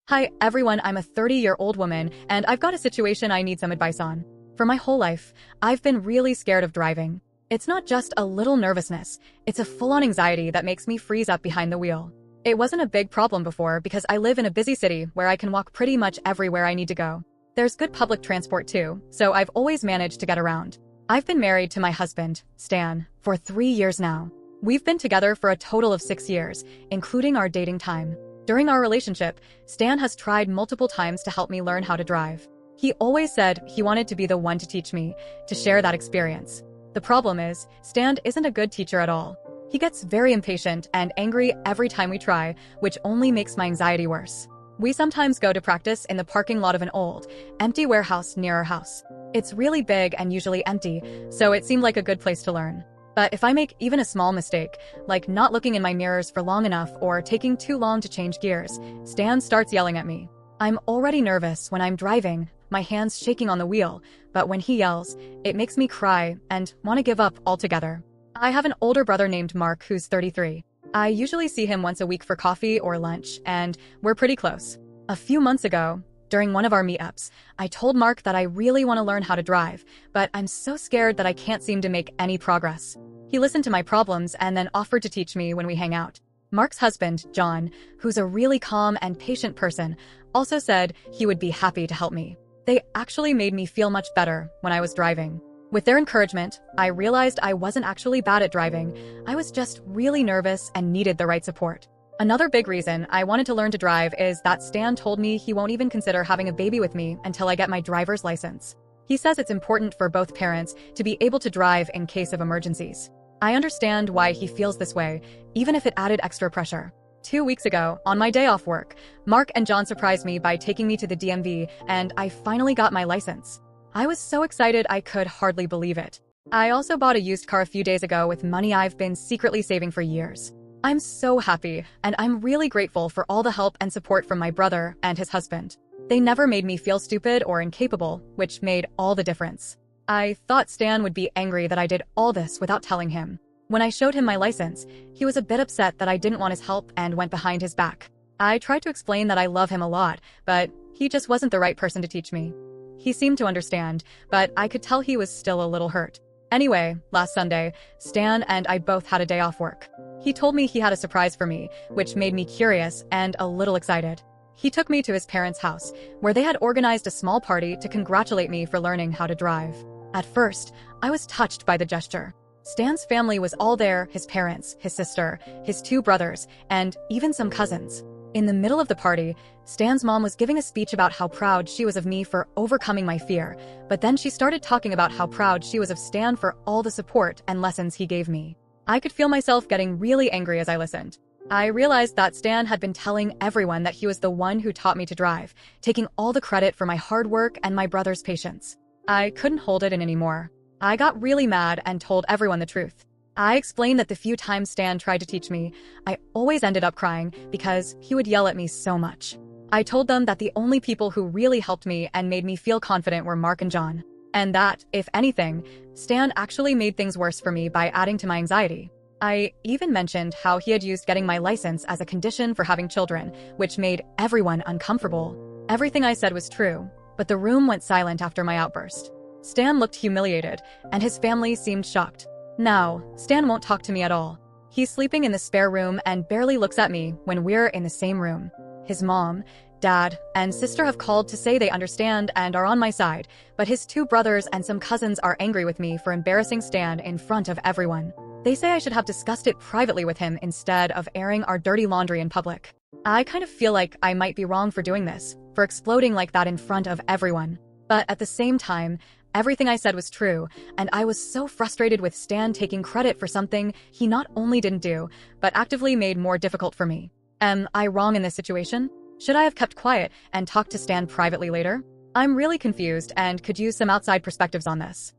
Hi everyone, I'm a 30-year-old woman and I've got a situation I need some advice on. For my whole life, I've been really scared of driving. It's not just a little nervousness, it's a full-on anxiety that makes me freeze up behind the wheel. It wasn't a big problem before because I live in a busy city where I can walk pretty much everywhere I need to go. There's good public transport too, so I've always managed to get around. I've been married to my husband, Stan, for 3 years now. We've been together for a total of 6 years, including our dating time. During our relationship, Stan has tried multiple times to help me learn how to drive. He always said he wanted to be the one to teach me, to share that experience. The problem is, Stan isn't a good teacher at all. He gets very impatient and angry every time we try, which only makes my anxiety worse. We sometimes go to practice in the parking lot of an old, empty warehouse near our house. It's really big and usually empty, so it seemed like a good place to learn. But if I make even a small mistake, like not looking in my mirrors for long enough or taking too long to change gears, Stan starts yelling at me. I'm already nervous when I'm driving, my hands shaking on the wheel, but when he yells, it makes me cry and want to give up altogether. I have an older brother named Mark who's 33. I usually see him once a week for coffee or lunch, and we're pretty close. A few months ago, during one of our meetups, I told Mark that I really want to learn how to drive, but I'm so scared that I can't seem to make any progress. He listened to my problems and then offered to teach me when we hang out. Mark's husband, John, who's a really calm and patient person, also said he would be happy to help me. They actually made me feel much better when I was driving. With their encouragement, I realized I wasn't actually bad at driving. I was just really nervous and needed the right support. Another big reason I wanted to learn to drive is that Stan told me he won't even consider having a baby with me until I get my driver's license. He says it's important for both parents to be able to drive in case of emergencies. I understand why he feels this way, even if it added extra pressure. 2 weeks ago, on my day off work, Mark and John surprised me by taking me to the DMV, and I finally got my license. I was so excited I could hardly believe it. I also bought a used car a few days ago with money I've been secretly saving for years. I'm so happy, and I'm really grateful for all the help and support from my brother and his husband. They never made me feel stupid or incapable, which made all the difference. I thought Stan would be angry that I did all this without telling him. When I showed him my license, he was a bit upset that I didn't want his help and went behind his back. I tried to explain that I love him a lot, but he just wasn't the right person to teach me. He seemed to understand, but I could tell he was still a little hurt. Anyway, last Sunday, Stan and I both had a day off work. He told me he had a surprise for me, which made me curious and a little excited. He took me to his parents' house, where they had organized a small party to congratulate me for learning how to drive. At first, I was touched by the gesture. Stan's family was all there, his parents, his sister, his 2 brothers, and even some cousins. In the middle of the party, Stan's mom was giving a speech about how proud she was of me for overcoming my fear, but then she started talking about how proud she was of Stan for all the support and lessons he gave me. I could feel myself getting really angry as I listened. I realized that Stan had been telling everyone that he was the one who taught me to drive, taking all the credit for my hard work and my brother's patience. I couldn't hold it in anymore. I got really mad and told everyone the truth. I explained that the few times Stan tried to teach me, I always ended up crying because he would yell at me so much. I told them that the only people who really helped me and made me feel confident were Mark and John, and that, if anything, Stan actually made things worse for me by adding to my anxiety. I even mentioned how he had used getting my license as a condition for having children, which made everyone uncomfortable. Everything I said was true, but the room went silent after my outburst. Stan looked humiliated, and his family seemed shocked. Now, Stan won't talk to me at all. He's sleeping in the spare room and barely looks at me when we're in the same room. His mom, dad, and sister have called to say they understand and are on my side, but his 2 brothers and some cousins are angry with me for embarrassing Stan in front of everyone. They say I should have discussed it privately with him instead of airing our dirty laundry in public. I kind of feel like I might be wrong for doing this, for exploding like that in front of everyone. But at the same time, everything I said was true, and I was so frustrated with Stan taking credit for something he not only didn't do, but actively made more difficult for me. Am I wrong in this situation? Should I have kept quiet and talked to Stan privately later? I'm really confused and could use some outside perspectives on this.